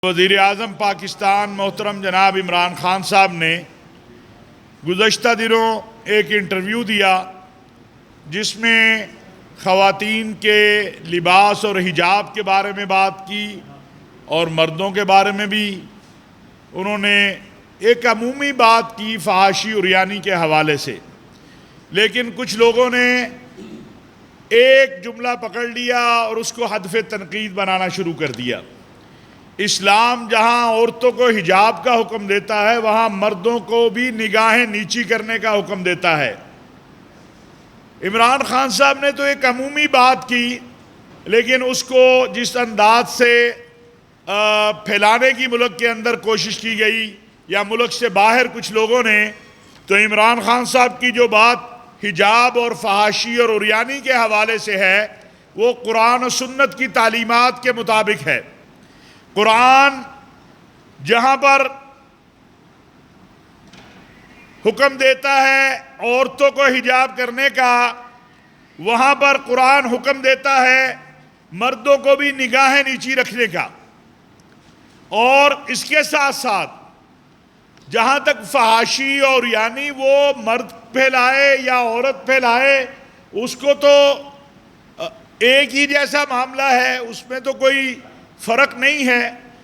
وزیر اعظم پاکستان محترم جناب عمران خان صاحب نے گزشتہ دنوں ایک انٹرویو دیا جس میں خواتین کے لباس اور حجاب کے بارے میں بات کی اور مردوں کے بارے میں بھی انہوں نے ایک عمومی بات کی فحاشی اور عریانی کے حوالے سے، لیکن کچھ لوگوں نے ایک جملہ پکڑ لیا اور اس کو ہدف تنقید بنانا شروع کر دیا۔ اسلام جہاں عورتوں کو حجاب کا حکم دیتا ہے وہاں مردوں کو بھی نگاہیں نیچی کرنے کا حکم دیتا ہے۔ عمران خان صاحب نے تو ایک عمومی بات کی، لیکن اس کو جس انداز سے پھیلانے کی ملک کے اندر کوشش کی گئی یا ملک سے باہر کچھ لوگوں نے، تو عمران خان صاحب کی جو بات حجاب اور فحاشی اور عریانی کے حوالے سے ہے وہ قرآن و سنت کی تعلیمات کے مطابق ہے۔ قرآن جہاں پر حکم دیتا ہے عورتوں کو حجاب کرنے کا، وہاں پر قرآن حکم دیتا ہے مردوں کو بھی نگاہیں نیچی رکھنے کا، اور اس کے ساتھ ساتھ جہاں تک فحاشی اور یعنی وہ مرد پھیلائے یا عورت پھیلائے اس کو تو ایک ہی جیسا معاملہ ہے، اس میں تو کوئی فرق نہیں ہے۔